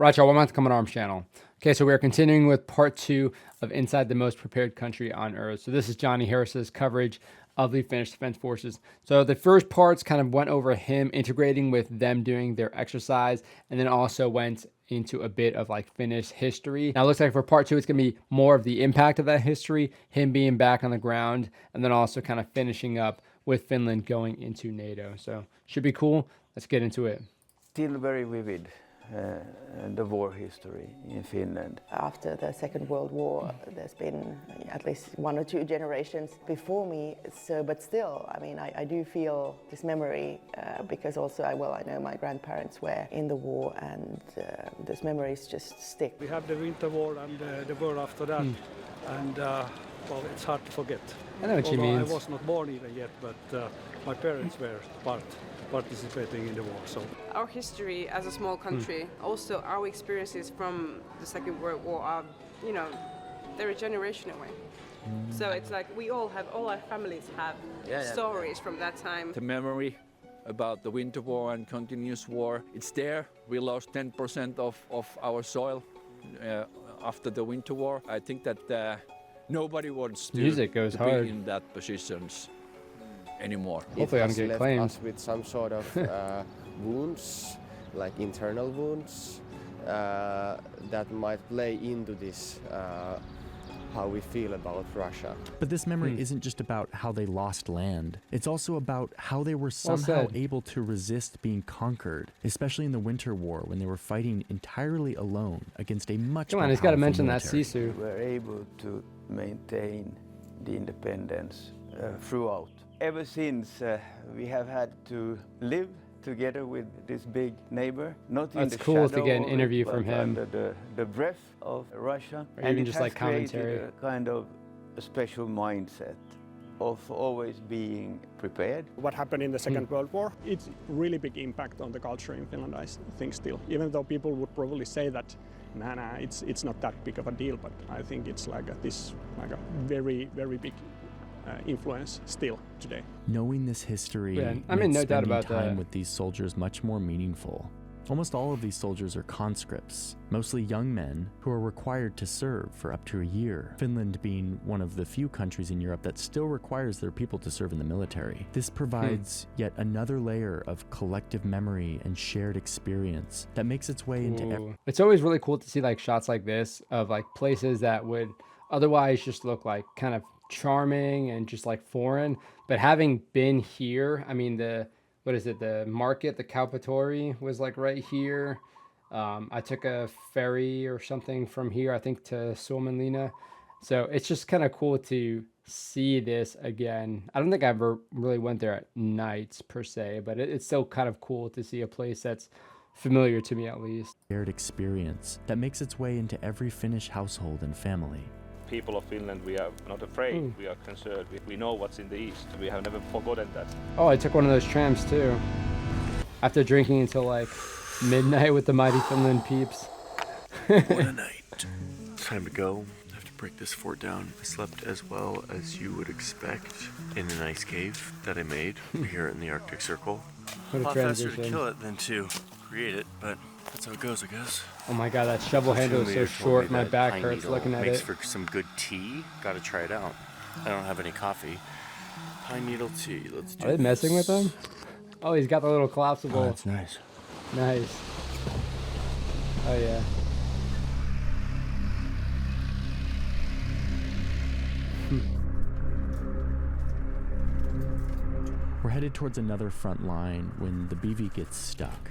Right, y'all, welcome to Come on Arms channel. Okay, so we are continuing with part 2 of Inside the Most Prepared Country on Earth. So this is Johnny Harris's coverage of the Finnish Defense Forces. So the first parts kind of went over him integrating with them doing their exercise, and then also went into a bit of like Finnish history. Now it looks like for part 2, it's gonna be more of the impact of that history, him being back on the ground, and then also kind of finishing up with Finland going into NATO. So should be cool. Let's get into it. Still very vivid. The war history in Finland. After the Second World War, there's been at least 1 or 2 generations before me. So, but still, I mean, I do feel this memory because also, I know my grandparents were in the war, and those memories just stick. We have the Winter War and the war after that, and well, it's hard to forget. I know what she means. I was not born even yet, but my parents were participating in the war. So our history as a small country, also our experiences from the Second World War are, you know, they're a generation away. So it's like all our families have stories from that time. The memory about the Winter War and continuous war, it's there. We lost 10% of our soil after the Winter War. I think that nobody wants to be in that positions anymore. Hopefully, I don't get claimed. Us with some sort of wounds, like internal wounds, that might play into this how we feel about Russia. But this memory isn't just about how they lost land. It's also about how they were somehow able to resist being conquered, especially in the Winter War when they were fighting entirely alone against a much more he's got to mention military. that Sisu. We were able to maintain the independence throughout. Ever since we have had to live together with this big neighbor, not in the shadow. That's cool to get an interview from him. Under the breath of Russia, or even just like commentary. A kind of a special mindset of always being prepared. what happened in the Second World War, it's really big impact on the culture in Finland, I think still. Even though people would probably say that, it's not that big of a deal, but I think it's like a very, very big influence still today. Knowing this history I mean, no doubt about time that. with these soldiers much more meaningful. Almost all of these soldiers are conscripts, mostly young men who are required to serve for up to a year. Finland being one of the few countries in Europe that still requires their people to serve in the military. This provides yet another layer of collective memory and shared experience that makes its way into It's always really cool to see like shots like this of like places that would otherwise just look like kind of charming and just like foreign, but having been here, I mean, the market, the Kaupatori was like right here. I took a ferry or something from here, I think, to Suomenlinna. So it's just kind of cool to see this again. I don't think I ever really went there at nights per se, but it's still kind of cool to see a place that's familiar to me at least. Shared experience that makes its way into every Finnish household and family. People of Finland, we are not afraid, we are concerned, we know what's in the east, we have never forgotten that. Oh, I took one of those trams too. After drinking until like midnight with the mighty Finland peeps. What a night. Time to go. I have to break this fort down. I slept as well as you would expect in an ice cave that I made here in the Arctic Circle. What a lot faster to transition. kill it than to create it, but that's how it goes, I guess. Oh my god, that shovel handle is so short, my back hurts looking at makes it. for some good tea. Gotta try it out. I don't have any coffee. Pine needle tea, let's do Are they messing with him? Oh, he's got the little collapsible. Oh, that's nice. Nice. Oh yeah. We're headed towards another front line when the BV gets stuck.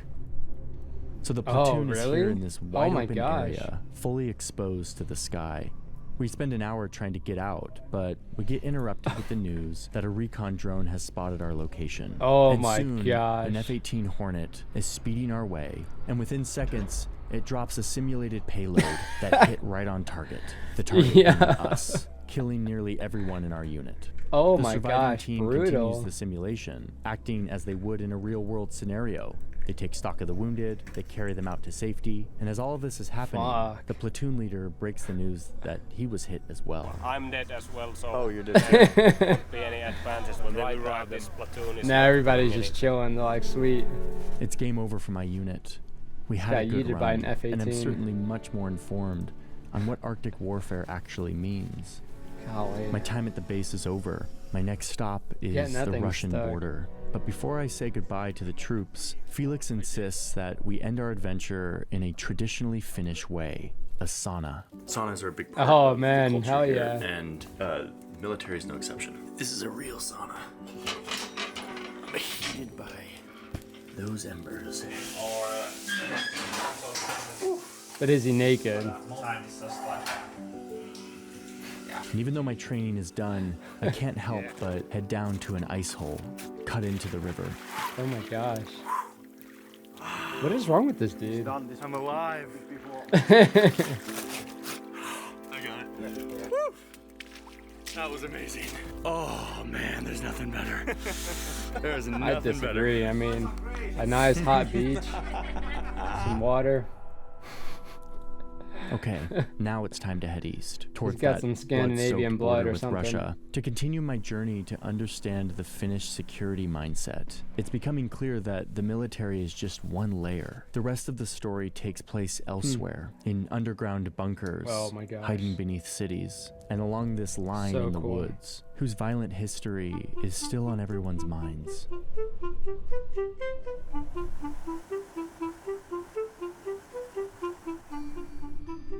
So the platoon is here in this wide open area, fully exposed to the sky. We spend an hour trying to get out, but we get interrupted with the news that a recon drone has spotted our location. Oh and my soon, gosh. An F-18 Hornet is speeding our way, and within seconds, it drops a simulated payload that hit right on target. The target being us, killing nearly everyone in our unit. Oh the my surviving gosh, team brutal. continues the simulation, acting as they would in a real-world scenario. They take stock of the wounded, they carry them out to safety, and as all of this is happening, the platoon leader breaks the news that he was hit as well. I'm dead as well, so Oh, you did too. won't be any advances when they arrive. This platoon is Now everybody's just chilling, they're like, sweet. It's game over for my unit. We had got a good yeeted by run, an F-18. and I'm certainly much more informed on what Arctic warfare actually means. Golly. My time at the base is over. My next stop is the Russian border. But before I say goodbye to the troops, Felix insists that we end our adventure in a traditionally Finnish way, a sauna. Saunas are a big part Oh of the man, culture hell here, yeah. and military is no exception. This is a real sauna. Heated by those embers. But is he naked? And even though my training is done, I can't help but head down to an ice hole, cut into the river. Oh my gosh. What is wrong with this dude? I'm alive. Oh I got it. Woo! That was amazing. Oh man, there's nothing better. There's nothing I disagree. I mean, a nice hot beach, some water. Okay, now it's time to head east, towards He's got that some Scandinavian blood-soaked blood border or with something. Russia, to continue my journey to understand the Finnish security mindset. It's becoming clear that the military is just one layer. The rest of the story takes place elsewhere, in underground bunkers, Oh my gosh. hiding beneath cities, and along this line So in the cool. woods, whose violent history is still on everyone's minds.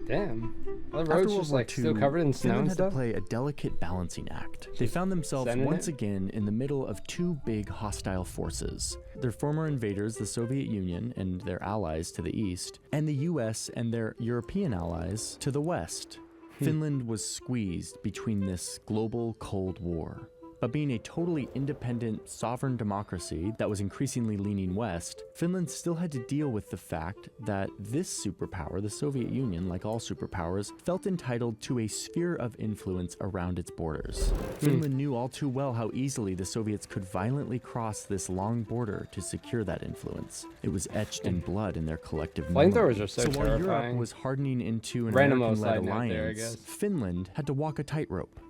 Damn. Well, the After road's World just War like II, still covered in snow Finland and had to stuff. play a delicate balancing act. They found themselves sending once it? again in the middle of two big hostile forces. Their former invaders, the Soviet Union and their allies to the east, and the US and their European allies to the west. Finland was squeezed between this global Cold War. But being a totally independent, sovereign democracy that was increasingly leaning west, Finland still had to deal with the fact that this superpower, the Soviet Union, like all superpowers, felt entitled to a sphere of influence around its borders. Finland knew all too well how easily the Soviets could violently cross this long border to secure that influence. It was etched in blood in their collective memory. Flamethrowers are so while Europe terrifying. was hardening into an Random little American-led side note there, I alliance, guess. Finland had to walk a tightrope.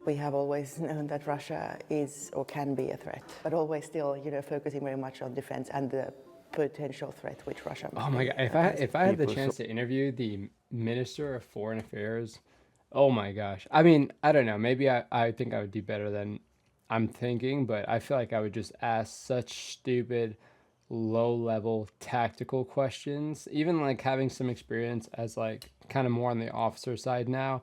We have always known that Russia is or can be a threat, but always still, focusing very much on defense and the potential threat which Russia. Oh my god! If I had the chance to interview the Minister of Foreign Affairs, oh my gosh! I mean, I don't know. Maybe I think I would do better than I'm thinking, but I feel like I would just ask such stupid, low-level tactical questions. Even like having some experience as like kind of more on the officer side now,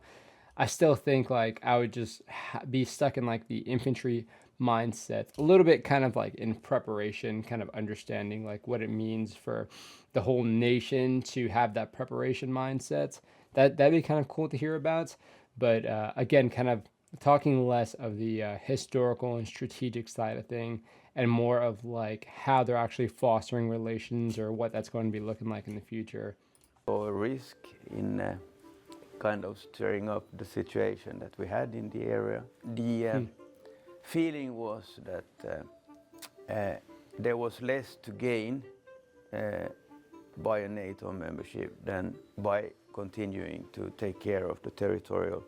I still think like I would just be stuck in like the infantry mindset, a little bit kind of like in preparation, kind of understanding like what it means for the whole nation to have that preparation mindset. That'd be kind of cool to hear about. But again, kind of talking less of the historical and strategic side of thing and more of like how they're actually fostering relations or what that's going to be looking like in the future. Or risk in kind of stirring up the situation that we had in the area. The feeling was that there was less to gain by a NATO membership than by continuing to take care of the territorial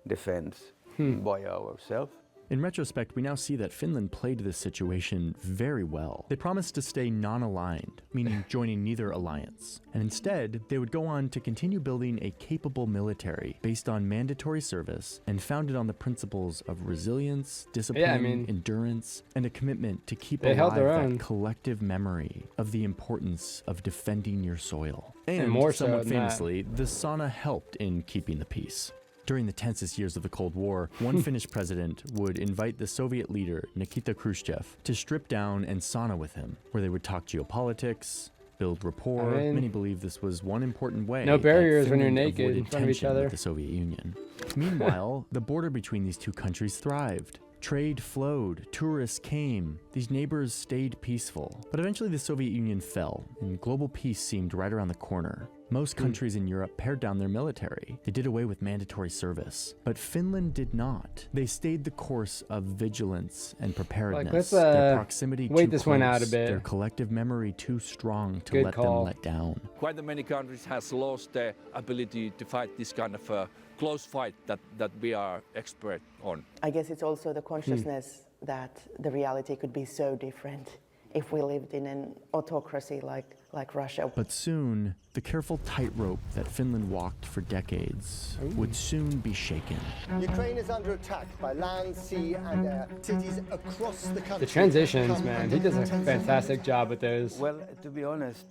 defense by ourselves. In retrospect, we now see that Finland played this situation very well. They promised to stay non-aligned, meaning joining neither alliance. And instead, they would go on to continue building a capable military based on mandatory service and founded on the principles of resilience, discipline, endurance, and a commitment to keep alive that collective memory of the importance of defending your soil. And more so somewhat than famously, the sauna helped in keeping the peace. During the tensest years of the Cold War, one Finnish president would invite the Soviet leader, Nikita Khrushchev, to strip down and sauna with him, where they would talk geopolitics, build rapport. Many believe this was one important way no barriers that when you're Finland naked in avoided front of each tension other. with the Soviet Union. Meanwhile, the border between these two countries thrived. Trade flowed, tourists came, these neighbors stayed peaceful. But eventually the Soviet Union fell, and global peace seemed right around the corner. Most countries in Europe pared down their military. They did away with mandatory service. But Finland did not. They stayed the course of vigilance and preparedness. Their proximity wait too this close, one out a bit. their collective memory too strong to Good let call. them let down. Quite many countries has lost the ability to fight this kind of close fight that we are expert on. I guess it's also the consciousness that the reality could be so different if we lived in an autocracy like Russia. But soon, the careful tightrope that Finland walked for decades would soon be shaken. Ukraine is under attack by land, sea, and air. Cities across the country. The transitions, man, he does a fantastic job with those. Well, to be honest,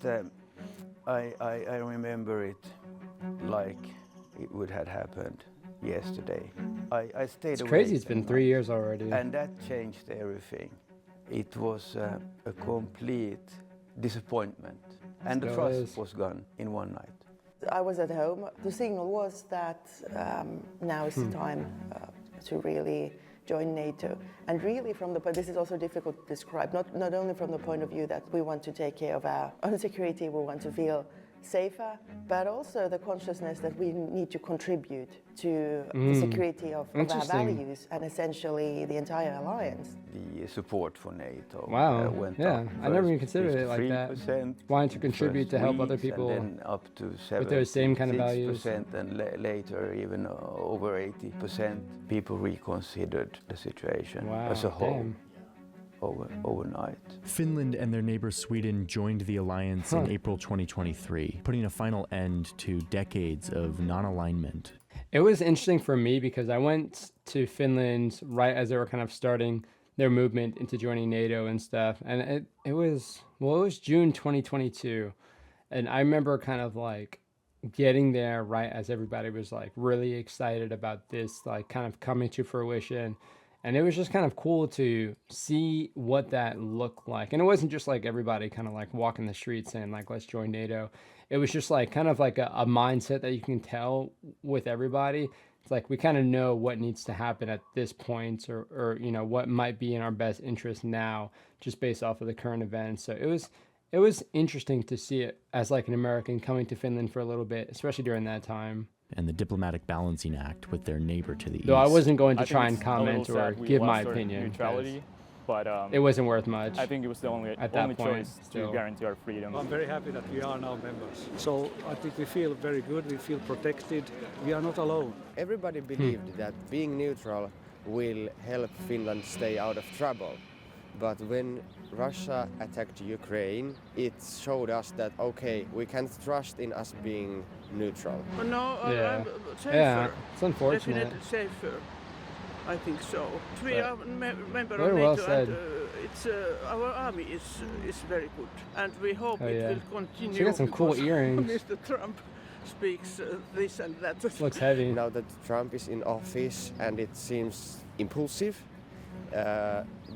I remember it like it would have happened yesterday. I stayed It's away. crazy, it's been 3 years already. And that changed everything. It was a complete disappointment. And the trust was gone in one night. I was at home. The signal was that now is the time to really join NATO. And really from the point, this is also difficult to describe, not only from the point of view that we want to take care of our own security, we want to feel safer, but also the consciousness that we need to contribute to the security of our values and essentially the entire alliance. The support for NATO Went went up. I never even considered it like 53%, that. Wanting to contribute to help other people and then up to with those same kind of values. 76%, and later even over 80%. People reconsidered the situation as a whole. Overnight. Finland and their neighbor Sweden joined the alliance in April 2023, putting a final end to decades of non-alignment. It was interesting for me because I went to Finland right as they were kind of starting their movement into joining NATO and stuff. And it was June 2022. And I remember kind of like getting there right as everybody was like really excited about this, like kind of coming to fruition. And it was just kind of cool to see what that looked like. And it wasn't just like everybody kind of like walking the streets saying like, let's join NATO. It was just like kind of like a mindset that you can tell with everybody. It's like we kind of know what needs to happen at this point or you know, what might be in our best interest now just based off of the current events. So it was interesting to see it as like an American coming to Finland for a little bit, especially during that time. And the diplomatic balancing act with their neighbor to the east. Though I wasn't going to try and comment or give my opinion. Neutrality, but it wasn't worth much. I think it was the only choice to guarantee our freedom. I'm very happy that we are now members. So I think we feel very good, we feel protected, we are not alone. Everybody believed that being neutral will help Finland stay out of trouble. But when Russia attacked Ukraine, it showed us that, okay, we can't trust in us being neutral. No, I'm safer. Yeah, it's unfortunate. Definitely safer. I think so. We are member very of well NATO said. and it's, our army is very good. And we hope it will continue. She got some cool earrings. Mr. Trump speaks this and that. Looks heavy. Now that Trump is in office and it seems impulsive,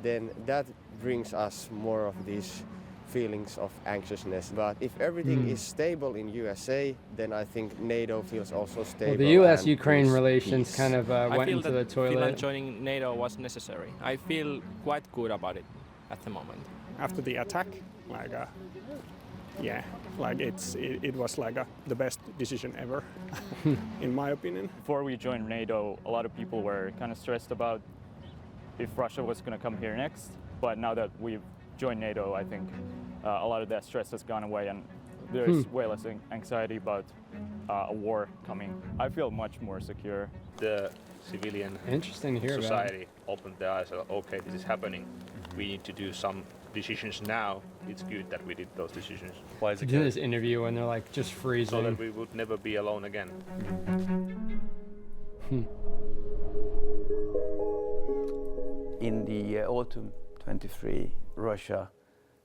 then that brings us more of these feelings of anxiousness. But if everything is stable in USA, then I think NATO feels also stable. Well, the U.S.-Ukraine relations kind of went into the toilet. Finland joining NATO was necessary. I feel quite good about it at the moment. After the attack, like it was like the best decision ever, in my opinion. Before we joined NATO, a lot of people were kind of stressed about if Russia was going to come here next. But now that we've joined NATO, I think a lot of that stress has gone away and there's way less anxiety about a war coming. I feel much more secure. The civilian society opened their eyes. Okay, this is happening. We need to do some decisions now. It's good that we did those decisions. Why is it do this interview when they're like just freezing? So that we would never be alone again. In the autumn 23, Russia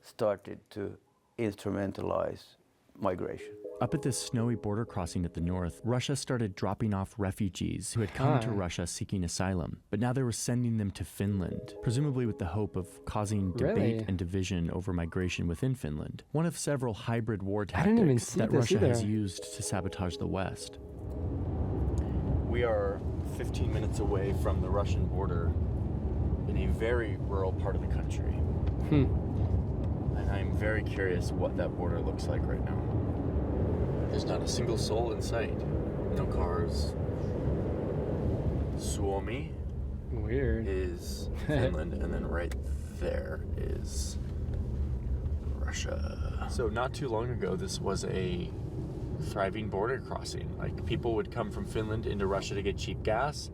started to instrumentalize migration. Up at this snowy border crossing at the north, Russia started dropping off refugees who had come to Russia seeking asylum, but now they were sending them to Finland, presumably with the hope of causing debate and division over migration within Finland, one of several hybrid war tactics that Russia has used to sabotage the West. We are 15 minutes away from the Russian border in a very rural part of the country. And I'm very curious what that border looks like right now. There's not a single soul in sight. No cars. Suomi is Finland, and then right there is Russia. So not too long ago, this was a thriving border crossing. Like, people would come from Finland into Russia to get cheap gas.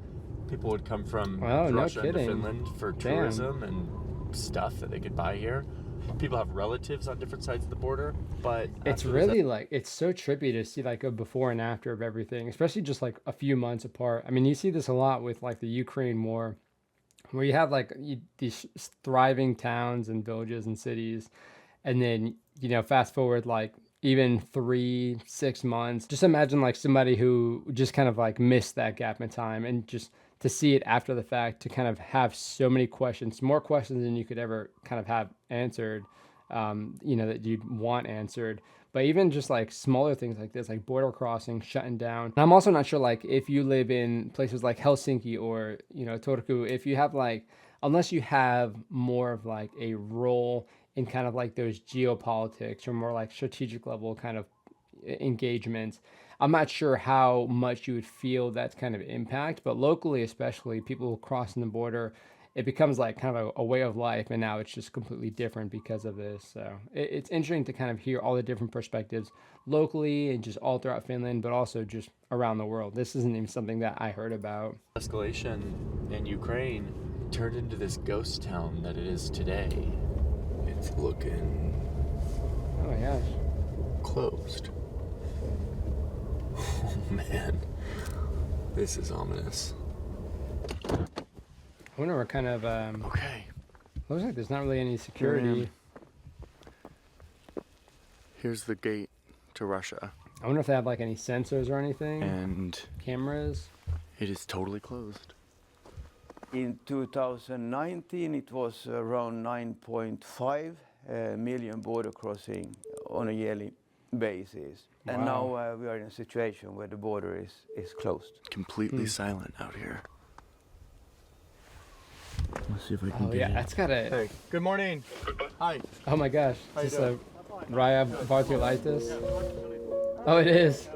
People would come from Russia into Finland for tourism and stuff that they could buy here. people have relatives on different sides of the border, but it's really like, it's so trippy to see like a before and after of everything, especially just like a few months apart. I mean, you see this a lot with like the Ukraine war, where you have like these thriving towns and villages and cities, and then, you know, fast forward like even 3-6 months, just imagine like somebody who just kind of like missed that gap in time, and just to see it after the fact, to kind of have so many questions, more questions than you could ever kind of have answered, you know, that you'd want answered. But even just like smaller things like this, like border crossing shutting down. And I'm also not sure, like, if you live in places like Helsinki or, you know, Turku, if you have like, unless you have more of like a role in kind of like those geopolitics or more like strategic level kind of engagements, I'm not sure how much you would feel that kind of impact. But locally, especially people crossing the border, it becomes like kind of a way of life, and now it's just completely different because of this. So it's interesting to kind of hear all the different perspectives locally and just all throughout Finland, but also just around the world. This isn't even something that I heard about. Escalation in Ukraine turned into this ghost town that it is today. It's looking... oh my gosh. Closed. Oh man, this is ominous. I wonder what kind of, okay. Looks like there's not really any security. Here's the gate to Russia. I wonder if they have like any sensors or anything. And cameras. It is totally closed. In 2019, it was around 9.5 million border crossing on a yearly basis. Wow. And now we are in a situation where the border is closed. Completely silent out here. Let's see if I can Oh get yeah, it. that's gotta... Hey, good morning. Hi. Oh my gosh, How is you this a Raya Bartulitis? Oh, it is.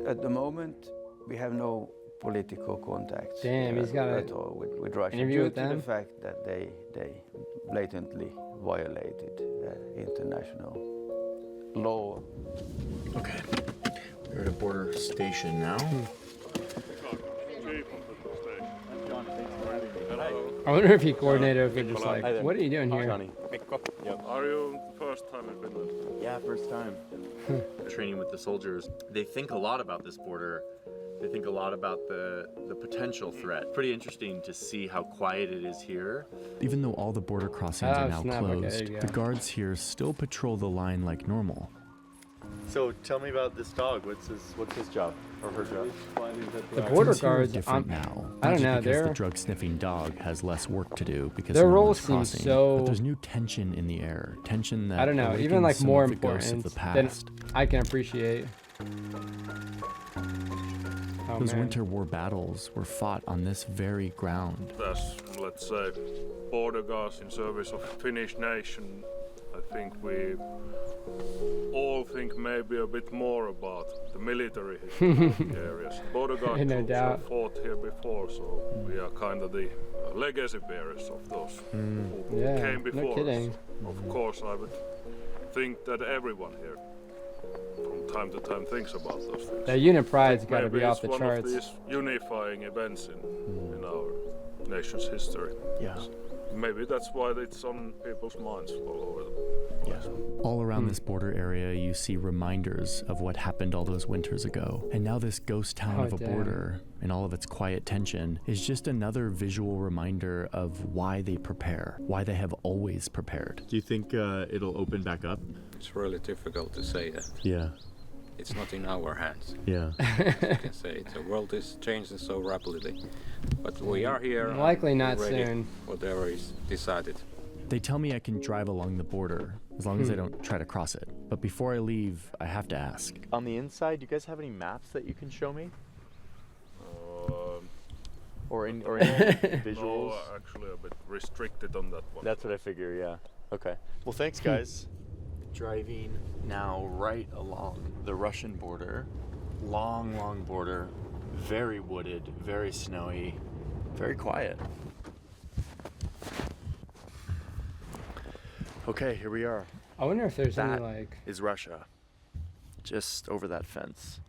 At the moment, we have no political contacts. Damn, he's got at all with Russia, interview due with to them? the fact that they blatantly violated international law. Okay, we're at a border station now. I wonder if he coordinated, if they're just like, what are you doing here? Johnny. Yep. Are you first time in Finland? Yeah, first time. Training with the soldiers. They think a lot about this border. They think a lot about the potential threat. Pretty interesting to see how quiet it is here. Even though all the border crossings are now snap. Okay, there closed, you the go. guards here still patrol the line like normal. So tell me about this dog. What's his job or her job? The border Things here are guards, different now. I don't Not just know, because they're... the drug-sniffing dog has less work to do because Their no role one's seems crossing, so... but there's new tension in the air. Tension that I don't know, even awakens like some more of the ghosts important of the than past. I can appreciate. Oh, Those man. winter war battles were fought on this very ground. As, let's say, border guards in service of Finnish nation, I think we all think maybe a bit more about the military history of the areas. Border guard No troops doubt. have fought here before, so we are kind of the legacy bearers of those who Yeah, came no before kidding. us. Of course, I would think that everyone here from time to time thinks about those things. That unit pride's got to Maybe be off it's the one charts. of these unifying events in our nation's history. Yeah. Maybe that's why it's on people's minds all over the place. All around this border area, you see reminders of what happened all those winters ago. And now this ghost town Oh, of a damn. border, and all of its quiet tension, is just another visual reminder of why they prepare, why they have always prepared. Do you think it'll open back up? It's really difficult to say that. Yeah. It's not in our hands. Yeah. As you can say, the world is changing so rapidly. But we are here. Likely not ready, soon. Whatever is decided. They tell me I can drive along the border, as long as I don't try to cross it. But before I leave, I have to ask. On the inside, do you guys have any maps that you can show me? Or any visuals? No, actually a bit restricted on that one. That's what I figure, yeah. Okay. Well, thanks, guys. Driving now right along the Russian border. Long, long border. Very wooded, very snowy, very quiet. Okay, here we are. I wonder if there's That any like... is Russia. Just over that fence.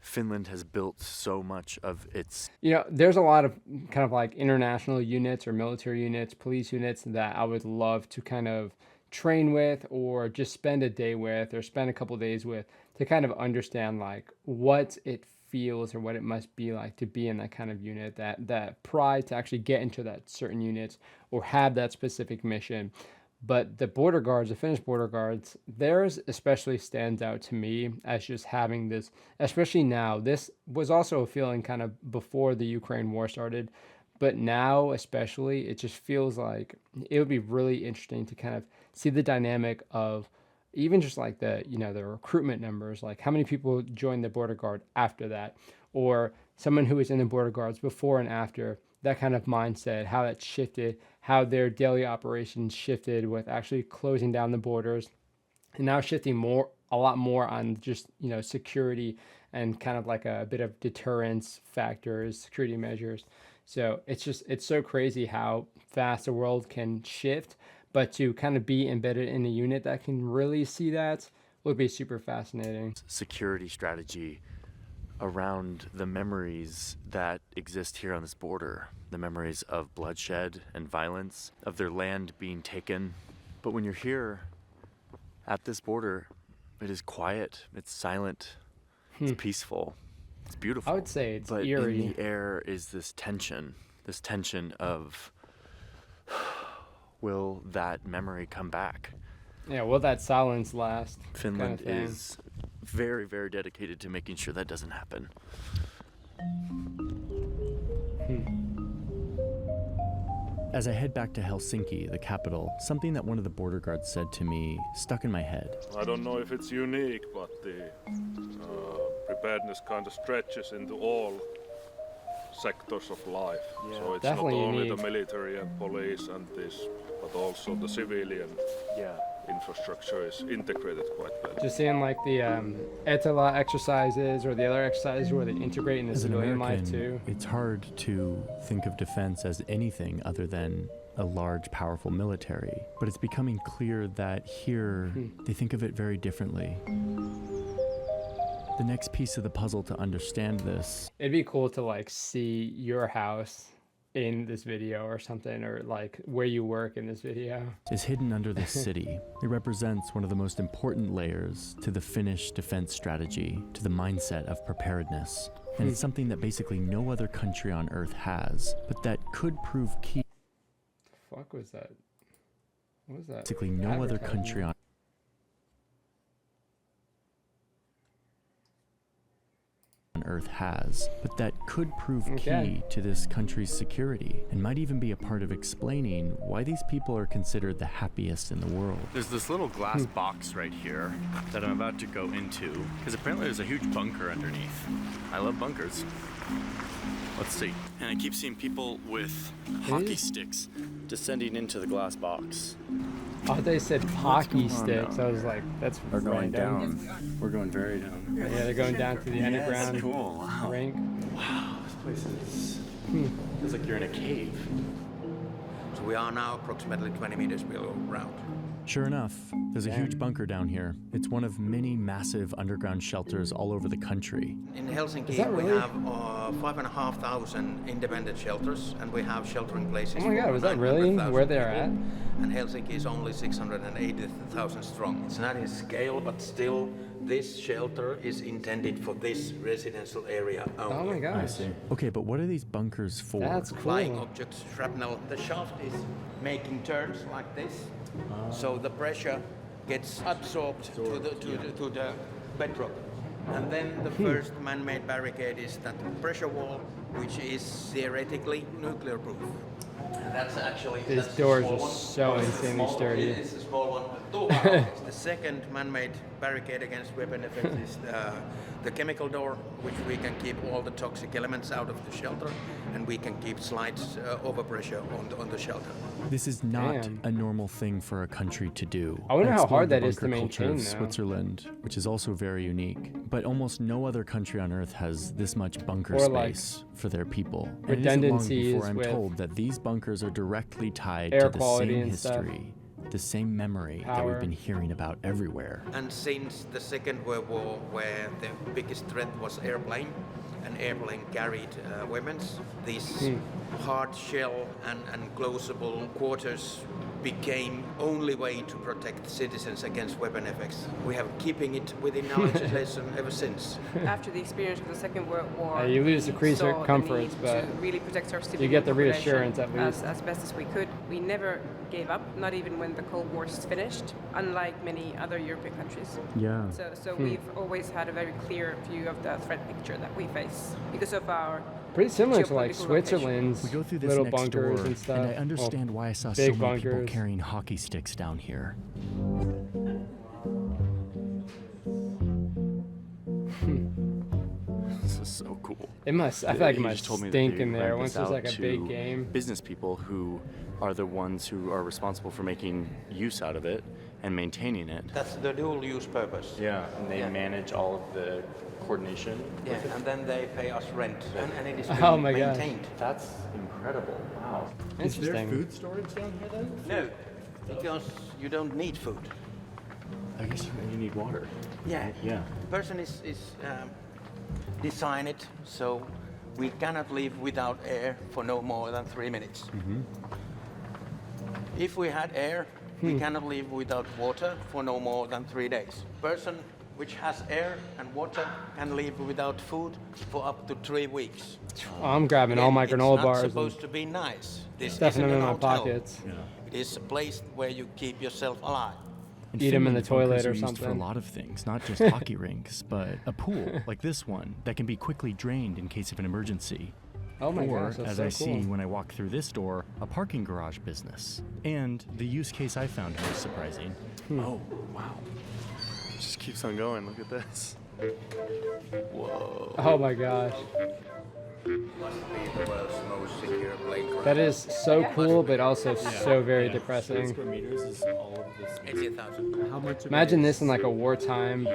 Finland has built so much of its... You know, there's a lot of kind of like international units or military units, police units that I would love to kind of train with or just spend a day with or spend a couple days with to kind of understand like what it feels or what it must be like to be in that kind of unit, that pride to actually get into that certain unit or have that specific mission. But the border guards, the Finnish border guards, theirs especially stands out to me as just having this, especially now. This was also a feeling kind of before the Ukraine war started, but now especially, it just feels like it would be really interesting to kind of see the dynamic of even just like the, you know, the recruitment numbers, like how many people joined the border guard after that, or someone who was in the border guards before and after, that kind of mindset, how that shifted, how their daily operations shifted with actually closing down the borders and now shifting a lot more on just, you know, security and kind of like a bit of deterrence factors, security measures. So it's so crazy how fast the world can shift, but to kind of be embedded in a unit that can really see that would be super fascinating. Security strategy around the memories that exist here on this border, the memories of bloodshed and violence, of their land being taken. But when you're here at this border, it is quiet, it's silent, it's peaceful, it's beautiful. I would say it's but eerie. in the air is this tension of, will that memory come back? Yeah, will that silence last? Finland is very, very dedicated to making sure that doesn't happen. As I head back to Helsinki, the capital, something that one of the border guards said to me stuck in my head. I don't know if it's unique, but the preparedness kind of stretches into all sectors of life. Yeah, so it's not only the military and police and this, but also the civilian infrastructure is integrated quite well. Just seeing like the Etala exercises or the other exercises where they integrate in the civilian life too. It's hard to think of defense as anything other than a large, powerful military. But it's becoming clear that here they think of it very differently. The next piece of the puzzle to understand this. It'd be cool to like see your house in this video or something, or like where you work in this video. Is hidden under this city. It represents one of the most important layers to the Finnish defense strategy, to the mindset of preparedness. And it's something that basically no other country on Earth has, but that could prove key. The fuck was that? What was that? Basically no other country on Earth has, but that could prove key to this country's security and might even be a part of explaining why these people are considered the happiest in the world. There's this little glass box right here that I'm about to go into because apparently there's a huge bunker underneath. I love bunkers. Let's see. And I keep seeing people with hockey sticks descending into the glass box. Oh, they said hockey sticks. I was like, that's We're going random. down. We're going very down. Yeah, they're going down to the underground cool. Wow. rink. Wow, this place is feels like you're in a cave. So we are now approximately 20 meters below ground. Sure enough, there's a huge bunker down here. It's one of many massive underground shelters all over the country. In Helsinki, really? we have 5,500 independent shelters, and we have sheltering places. Oh my God, was that really where they're at? And Helsinki is only 680,000 strong. It's not in scale, but still, this shelter is intended for this residential area only. Oh my gosh. I see. Okay, but what are these bunkers for? That's cool. Flying objects, shrapnel. The shaft is making turns like this, so the pressure gets absorbed to the bedrock. And then the first man-made barricade is that pressure wall, which is theoretically nuclear-proof. And that's actually These doors are so insanely sturdy. It's a small one. The second man-made barricade against weapon effects is the chemical door, which we can keep all the toxic elements out of the shelter, and we can keep slight overpressure on the shelter. This is not a normal thing for a country to do. I wonder how explored hard the that is to bunker culture maintain, of though. Switzerland, which is also very unique. But almost no other country on Earth has this much bunker Or, like, space for their people. And it isn't long redundancies before I'm with told that these bunkers are directly tied air to the quality same and stuff. history the same memory that we've been hearing about everywhere. And since the Second World War, where the biggest threat was airplane, an airplane carried weapons, these hard shell and closable quarters became only way to protect citizens against weapon effects. We have keeping it within our legislation ever since. After the experience of the Second World War, you lose the we saw circumference, the need but to really protect our civilian you get the population reassurance at least. as best as we could. We never gave up, not even when the Cold War is finished, unlike many other European countries. Yeah. So we've always had a very clear view of the threat picture that we face because of our pretty similar to like geopolitical Switzerland's We go through this little next bunkers door, and stuff. and I understand Well, why I saw big so many people bunkers. carrying hockey sticks down here. This is so cool. It must. I feel like it He must just told me that stink they in there rent once this there's like out a big to game. Business people who are the ones who are responsible for making use out of it and maintaining it. That's the dual use purpose. Yeah, and they manage all of the coordination. Yeah, and then they pay us rent, and it is Oh my gosh. maintained. That's incredible. Wow. Interesting. storage down here then? No, because you don't need food. I guess you need water. Yeah. Yeah. Person is design it so we cannot live without air for no more than 3 minutes. If we had air, we cannot live without water for no more than 3 days. Person which has air and water can live without food for up to 3 weeks. I'm grabbing all my granola It's bars. not and supposed to be nice. This stuffing isn't them in a my hotel. pockets. It is a place where you keep yourself alive. Eat 'em in the Finland, bunkers toilet or are used for a something. lot of things, not just hockey rinks, but a pool like this one that can be quickly drained in case of an emergency. Oh my or, gosh, that's as so I see cool. when I walk through this door, a parking garage business. And the use case I found most surprising. Oh, wow. It just keeps on going. Look at this. Whoa. Oh my gosh. Must be the world's most secure playground. That is so cool, but also so very depressing. Square meters is all of this. 80,000. How much? Imagine this in like a wartime.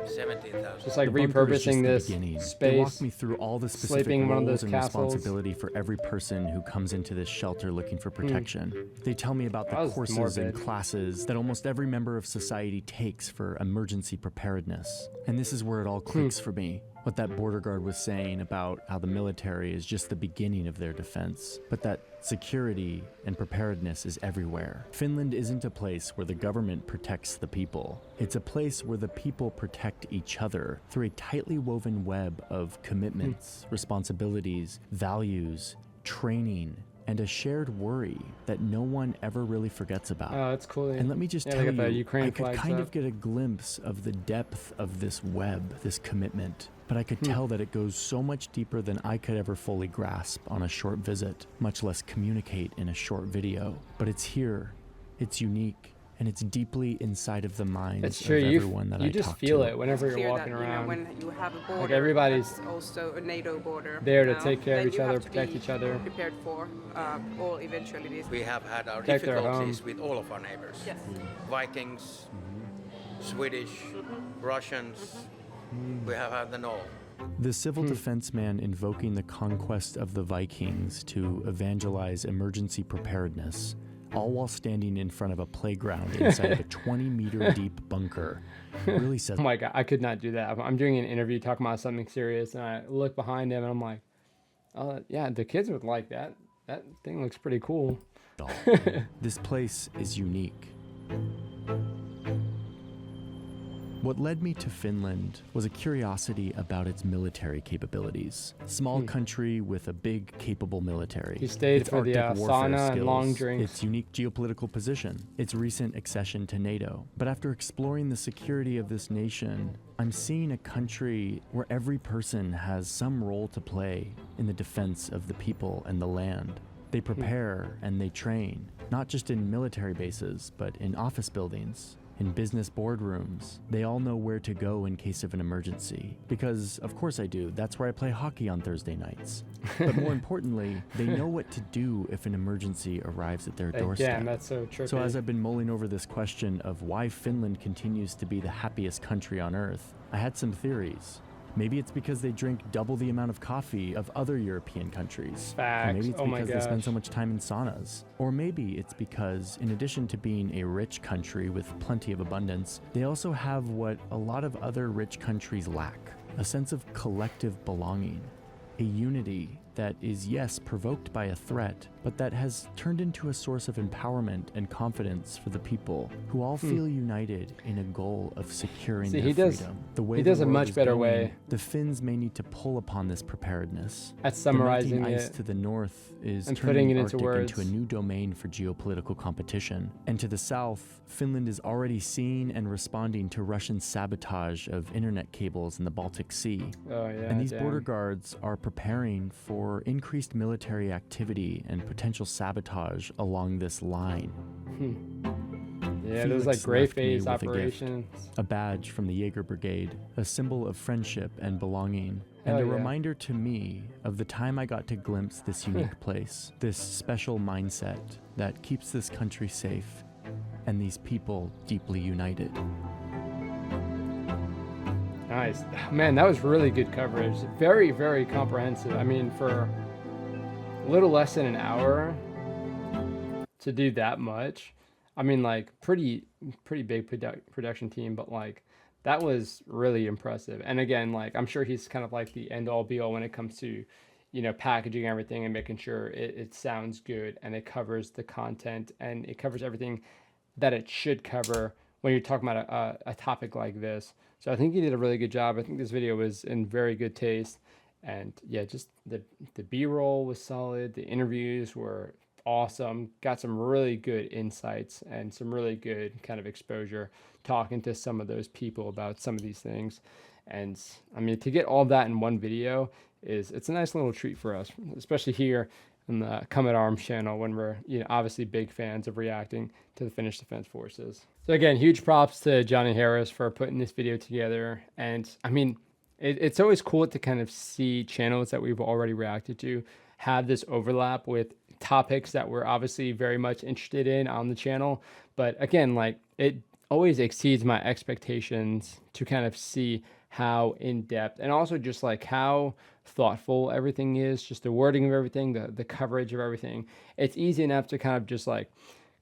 17,000. Just like The bunker is just repurposing the this beginning. They space. walk me through all the specific sleeping in one of roles those and castles. responsibility for every person who comes into this shelter looking for protection. They tell me about That the was courses and morbid. classes that almost every member of society takes for emergency preparedness. And this is where it all clicks for me. What that border guard was saying about how the military is just the beginning of their defense, but that security and preparedness is everywhere. Finland isn't a place where the government protects the people. It's a place where the people protect each other through a tightly woven web of commitments, responsibilities, values, training, and a shared worry that no one ever really forgets about. Oh, that's cool. And let me just Yeah, tell they got the you, Ukraine I could flags kind up. of get a glimpse of the depth of this web, this commitment. But I could tell that it goes so much deeper than I could ever fully grasp on a short visit, much less communicate in a short video. But it's here, it's unique, and it's deeply inside of the minds It's of true. everyone that I You just talk feel to. it whenever you're Clear walking that, around. when you have a border, Like everybody's that's also a NATO border. there to now, take care of then each you other, have to protect be each other. Prepared for all eventualities. We have had our Protect their difficulties home. with all of our neighbors. Yes. Vikings, Swedish, Russians. We have had them all. The civil defense man invoking the conquest of the Vikings to evangelize emergency preparedness, all while standing in front of a playground inside of a 20-meter deep bunker, really says. Oh my god, I could not do that. I'm doing an interview talking about something serious, and I look behind him, and I'm like, oh yeah, the kids would like that. That thing looks pretty cool. This place is unique. What led me to Finland was a curiosity about its military capabilities. Small country with a big, capable military. He stayed its for the, Arctic warfare sauna and skills, long drinks. its unique geopolitical position, its recent accession to NATO. But after exploring the security of this nation, I'm seeing a country where every person has some role to play in the defense of the people and the land. They prepare and they train, not just in military bases, but in office buildings, in business boardrooms. They all know where to go in case of an emergency. Because, of course I do, that's where I play hockey on Thursday nights. But more importantly, they know what to do if an emergency arrives at their doorstep. Again, that's so trippy. So as I've been mulling over this question of why Finland continues to be the happiest country on earth, I had some theories. Maybe it's because they drink double the amount of coffee of other European countries. Facts. Or maybe it's Oh my because they spend gosh. so much time in saunas. Or maybe it's because, in addition to being a rich country with plenty of abundance, they also have what a lot of other rich countries lack: a sense of collective belonging, a unity that is, yes, provoked by a threat, but that has turned into a source of empowerment and confidence for the people who all feel united in a goal of securing their freedom. The way he does the a world much is better going, way the Finns may need to pull upon this preparedness. at summarizing the melting ice it to the north is and turning putting it the into Arctic words. into a new domain for geopolitical competition. And to the south, Finland is already seeing and responding to Russian sabotage of internet cables in the Baltic Sea. Oh yeah. And these damn. border guards are preparing for increased military activity and potential sabotage along this line. Yeah, Felix those like gray left me phase with a gift, operations. a badge from the Jaeger Brigade, a symbol of friendship and belonging, and Hell a yeah. reminder to me of the time I got to glimpse this unique place, this special mindset that keeps this country safe and these people deeply united. Nice. Man, that was really good coverage. Very, very comprehensive. I mean, for a little less than an hour to do that much, I mean, like, pretty big production team, but like, that was really impressive. And again, like, I'm sure he's kind of like the end all be all when it comes to, you know, packaging everything and making sure it sounds good and it covers the content and it covers everything that it should cover when you're talking about a topic like this. So I think he did a really good job. I think this video was in very good taste. And yeah, just the B-roll was solid. The interviews were awesome. Got some really good insights and some really good kind of exposure talking to some of those people about some of these things. And I mean, to get all that in one video it's a nice little treat for us, especially here on the Come at Arms channel when we're, you know, obviously big fans of reacting to the Finnish Defense Forces. So again, huge props to Johnny Harris for putting this video together. And I mean, it's always cool to kind of see channels that we've already reacted to have this overlap with topics that we're obviously very much interested in on the channel. But again, like, it always exceeds my expectations to kind of see how in depth and also just like how thoughtful everything is, just the wording of everything, the coverage of everything. It's easy enough to kind of just like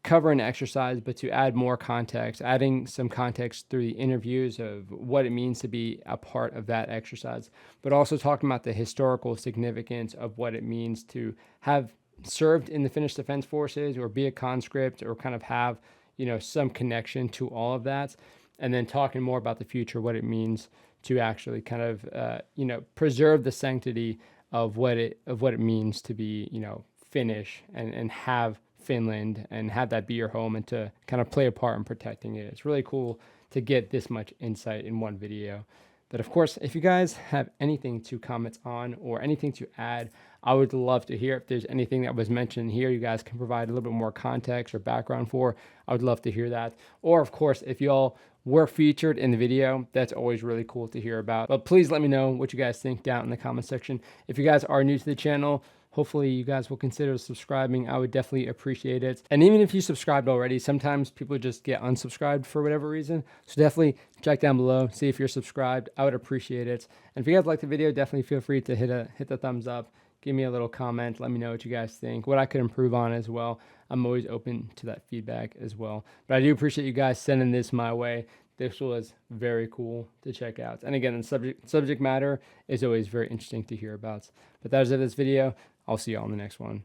cover an exercise, but to add more context, adding some context through the interviews of what it means to be a part of that exercise, but also talking about the historical significance of what it means to have served in the Finnish Defense Forces or be a conscript or kind of have, you know, some connection to all of that. And then talking more about the future, what it means to actually kind of, you know, preserve the sanctity of what it means to be, you know, Finnish and have Finland and have that be your home and to kind of play a part in protecting it. It's really cool to get this much insight in one video. But of course, if you guys have anything to comment on or anything to add, I would love to hear. If there's anything that was mentioned here you guys can provide a little bit more context or background for, I would love to hear that. Or of course, if y'all were featured in the video, that's always really cool to hear about. But please let me know what you guys think down in the comment section. If you guys are new to the channel, hopefully you guys will consider subscribing. I would definitely appreciate it. And even if you subscribed already, sometimes people just get unsubscribed for whatever reason. So definitely check down below, see if you're subscribed. I would appreciate it. And if you guys liked the video, definitely feel free to hit the thumbs up. Give me a little comment. Let me know what you guys think, what I could improve on as well. I'm always open to that feedback as well. But I do appreciate you guys sending this my way. This was very cool to check out. And again, the subject matter is always very interesting to hear about. But that is it for this video. I'll see you all in the next one.